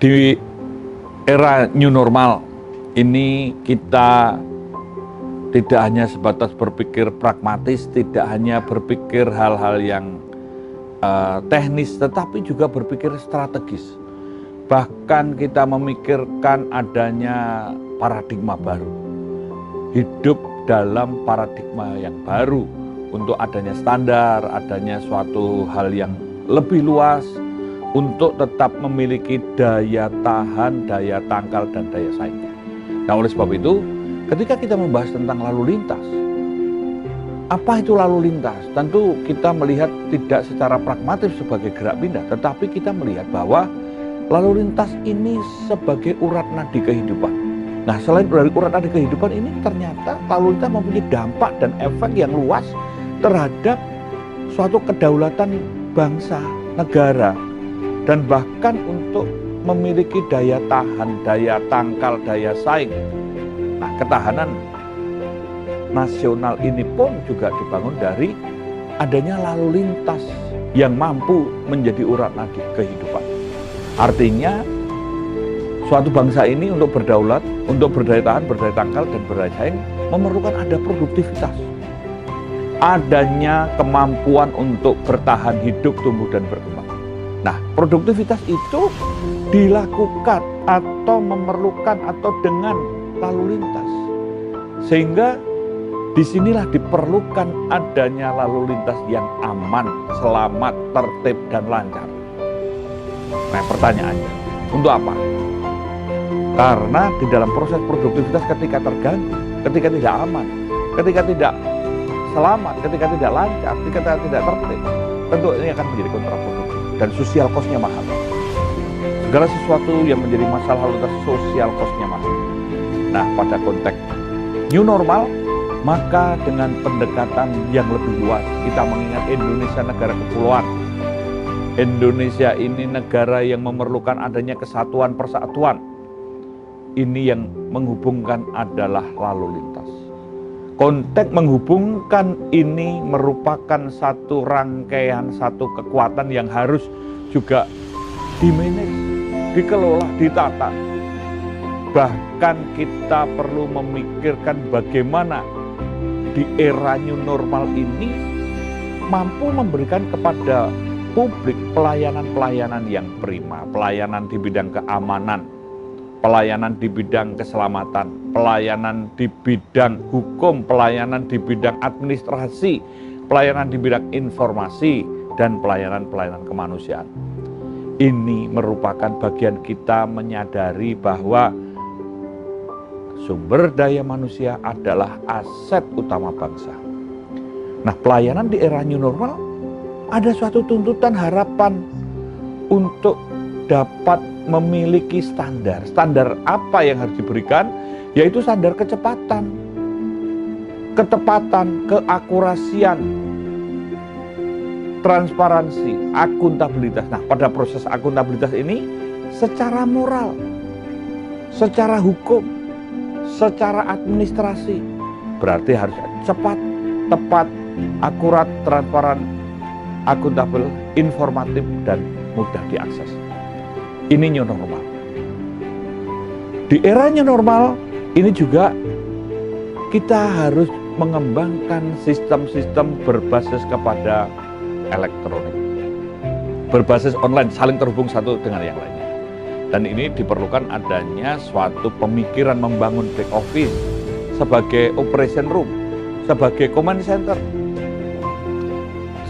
Di era new normal ini kita tidak hanya sebatas berpikir pragmatis, tidak hanya berpikir hal-hal yang teknis, tetapi juga berpikir strategis. Bahkan kita memikirkan adanya paradigma baru. Hidup dalam paradigma yang baru untuk adanya standar, adanya suatu hal yang lebih luas, untuk tetap memiliki daya tahan, daya tangkal, dan daya saing. Nah, oleh sebab itu, ketika kita membahas tentang lalu lintas, apa itu lalu lintas? Tentu kita melihat tidak secara pragmatis sebagai gerak pindah, tetapi kita melihat bahwa lalu lintas ini sebagai urat nadi kehidupan. Nah, selain dari urat nadi kehidupan ini, ternyata lalu lintas mempunyai dampak dan efek yang luas terhadap suatu kedaulatan bangsa, negara, dan bahkan untuk memiliki daya tahan, daya tangkal, daya saing. Nah, ketahanan nasional ini pun juga dibangun dari adanya lalu lintas yang mampu menjadi urat nadi kehidupan. Artinya, suatu bangsa ini untuk berdaulat, untuk berdaya tahan, berdaya tangkal, dan berdaya saing memerlukan ada produktivitas. Adanya kemampuan untuk bertahan hidup, tumbuh, dan berkembang. Nah, produktivitas itu dilakukan atau memerlukan atau dengan lalu lintas. Sehingga disinilah diperlukan adanya lalu lintas yang aman, selamat, tertib, dan lancar. Nah, pertanyaannya, untuk apa? Karena di dalam proses produktivitas ketika terganggu, ketika tidak aman, ketika tidak selamat, ketika tidak lancar, ketika tidak tertib, tentu ini akan menjadi kontraproduktif dan sosial cost-nya mahal. Segala sesuatu yang menjadi masalah lalu lintas, sosial cost-nya mahal. Nah, pada konteks new normal, maka dengan pendekatan yang lebih luas, kita mengingat Indonesia negara kepulauan. Indonesia ini negara yang memerlukan adanya kesatuan persatuan. Ini yang menghubungkan adalah lalu lintas. Konteks menghubungkan ini merupakan satu rangkaian, satu kekuatan yang harus juga dimanage, dikelola, ditata. Bahkan kita perlu memikirkan bagaimana di era new normal ini mampu memberikan kepada publik pelayanan-pelayanan yang prima, pelayanan di bidang keamanan, pelayanan di bidang keselamatan, pelayanan di bidang hukum, pelayanan di bidang administrasi, pelayanan di bidang informasi, dan pelayanan-pelayanan kemanusiaan. Ini merupakan bagian kita menyadari bahwa sumber daya manusia adalah aset utama bangsa. Nah, pelayanan di era new normal ada suatu tuntutan harapan untuk dapat memiliki standar. Standar apa yang harus diberikan? Yaitu standar kecepatan, ketepatan, keakurasian, transparansi, akuntabilitas. Nah, pada proses akuntabilitas ini secara moral, secara hukum, secara administrasi, berarti harus cepat, tepat, akurat, transparan, akuntabel, informatif, dan mudah diakses. Ini new normal. Di era new normal ini juga kita harus mengembangkan sistem-sistem berbasis kepada elektronik, berbasis online, saling terhubung satu dengan yang lainnya. Dan ini diperlukan adanya suatu pemikiran membangun back office sebagai operation room, sebagai command center,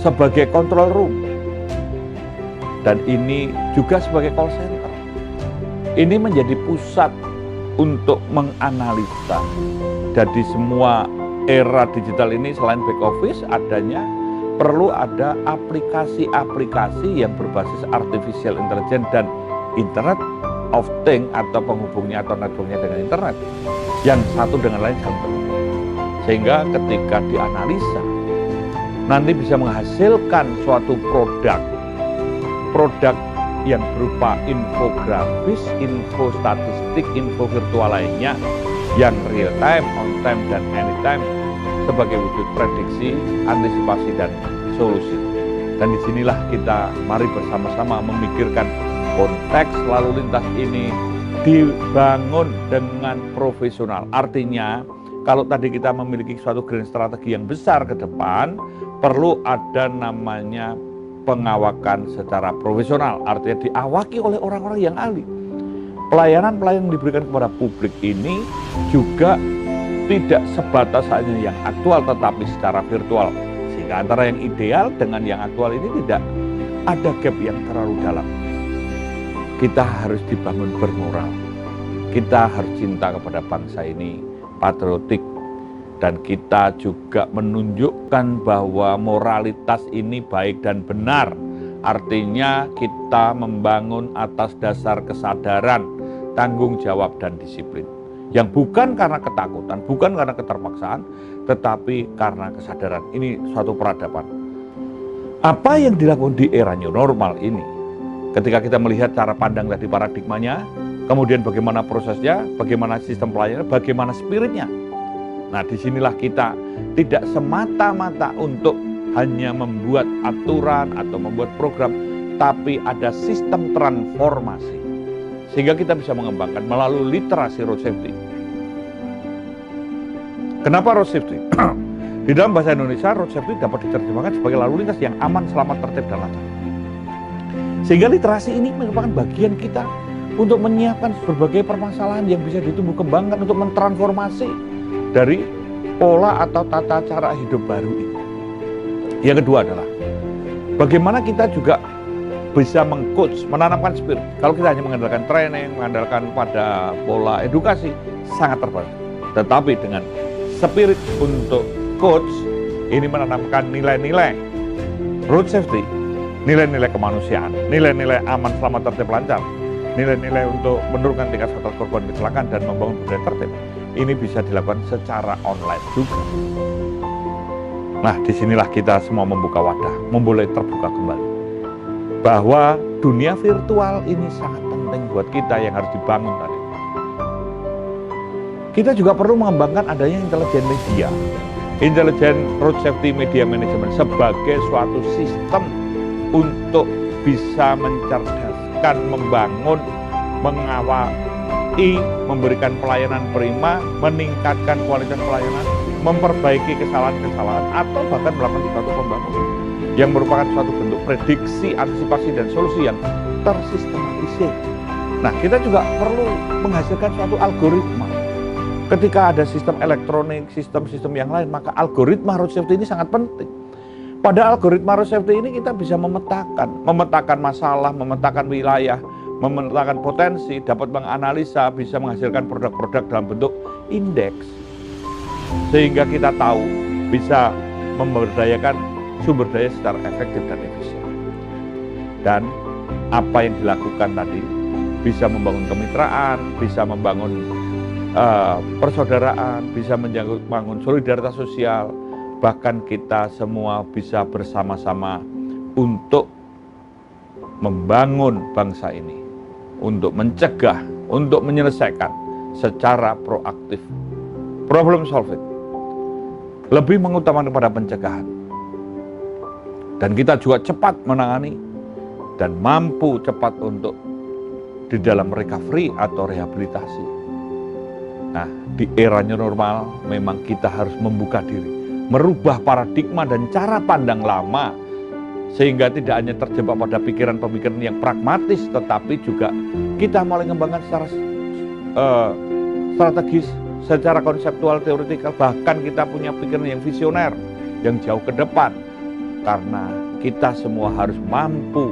sebagai control room, dan ini juga sebagai call center. Ini menjadi pusat untuk menganalisa. Jadi semua era digital ini selain back office, adanya perlu ada aplikasi-aplikasi yang berbasis artificial intelligence dan Internet of Things atau penghubungnya atau networknya dengan internet yang satu dengan lain saling terhubung. Sehingga ketika dianalisa nanti bisa menghasilkan suatu produk yang berupa infografis, info statistik, info virtual lainnya yang real time, on time, dan anytime sebagai wujud prediksi, antisipasi, dan solusi. Dan disinilah kita mari bersama-sama memikirkan konteks lalu lintas ini dibangun dengan profesional. Artinya, kalau tadi kita memiliki suatu grand strategi yang besar ke depan, perlu ada namanya pengawakan secara profesional. Artinya diawaki oleh orang-orang yang ahli. Pelayanan-pelayanan yang diberikan kepada publik ini juga tidak sebatas hanya yang aktual, tetapi secara virtual. Sehingga antara yang ideal dengan yang aktual ini tidak ada gap yang terlalu dalam. Kita harus dibangun bermoral. Kita harus cinta kepada bangsa ini, patriotik. Dan kita juga menunjukkan bahwa moralitas ini baik dan benar. Artinya kita membangun atas dasar kesadaran, tanggung jawab dan disiplin. Yang bukan karena ketakutan, bukan karena keterpaksaan, tetapi karena kesadaran. Ini suatu peradaban. Apa yang dilakukan di era new normal ini, ketika kita melihat cara pandang tadi paradigmanya, kemudian bagaimana prosesnya, bagaimana sistem pelayanan, bagaimana spiritnya. Nah, disinilah kita tidak semata-mata untuk hanya membuat aturan atau membuat program, tapi ada sistem transformasi. Sehingga kita bisa mengembangkan melalui literasi road safety. Kenapa road safety? Di dalam bahasa Indonesia, road safety dapat diterjemahkan sebagai lalu lintas yang aman, selamat, tertib, dan lancar. Sehingga literasi ini merupakan bagian kita untuk menyiapkan berbagai permasalahan yang bisa ditumbuh kembangkan untuk mentransformasi dari pola atau tata cara hidup baru ini. Yang kedua adalah bagaimana kita juga bisa meng-coach, menanamkan spirit. Kalau kita hanya mengandalkan training, mengandalkan pada pola edukasi, sangat terbatas. Tetapi dengan spirit untuk coach, ini menanamkan nilai-nilai road safety, nilai-nilai kemanusiaan, nilai-nilai aman, selamat, tertib, lancar, nilai-nilai untuk menurunkan tingkat fatal korban kecelakaan dan membangun budaya tertib. Ini bisa dilakukan secara online juga. Nah, disinilah kita semua membuka wadah, memulai terbuka kembali. Bahwa dunia virtual ini sangat penting buat kita yang harus dibangun tadi. Kita juga perlu mengembangkan adanya intelijen media, intelijen road safety media management sebagai suatu sistem untuk bisa mencerdaskan, membangun, mengawali, memberikan pelayanan prima, meningkatkan kualitas pelayanan, memperbaiki kesalahan-kesalahan, atau bahkan melakukan suatu pembangunan yang merupakan suatu bentuk prediksi, antisipasi, dan solusi yang tersistematisir. Nah, kita juga perlu menghasilkan suatu algoritma. Ketika ada sistem elektronik, sistem-sistem yang lain, maka algoritma road safety ini sangat penting. Pada algoritma road safety ini kita bisa memetakan masalah, memetakan wilayah, memetakan potensi, dapat menganalisa, bisa menghasilkan produk-produk dalam bentuk indeks. Sehingga kita tahu bisa memberdayakan sumber daya secara efektif dan efisien. Dan apa yang dilakukan tadi bisa membangun kemitraan, bisa membangun persaudaraan, bisa membangun solidaritas sosial, bahkan kita semua bisa bersama-sama untuk membangun bangsa ini, untuk mencegah, untuk menyelesaikan secara proaktif problem solving, lebih mengutamakan kepada pencegahan. Dan kita juga cepat menangani dan mampu cepat untuk di dalam recovery atau rehabilitasi. Nah, di era new normal memang kita harus membuka diri, merubah paradigma dan cara pandang lama, sehingga tidak hanya terjebak pada pikiran-pemikiran yang pragmatis, tetapi juga kita mulai mengembangkan secara strategis, secara konseptual, teoretikal, bahkan kita punya pikiran yang visioner, yang jauh ke depan. Karena kita semua harus mampu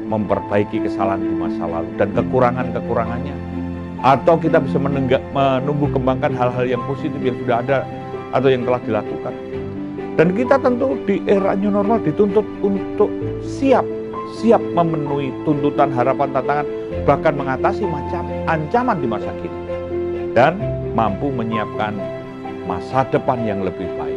memperbaiki kesalahan di masa lalu dan kekurangan-kekurangannya. Atau kita bisa menumbuh kembangkan hal-hal yang positif yang sudah ada atau yang telah dilakukan. Dan kita tentu di era new normal dituntut untuk siap memenuhi tuntutan, harapan, tantangan, bahkan mengatasi macam ancaman di masa kini. Dan mampu menyiapkan masa depan yang lebih baik.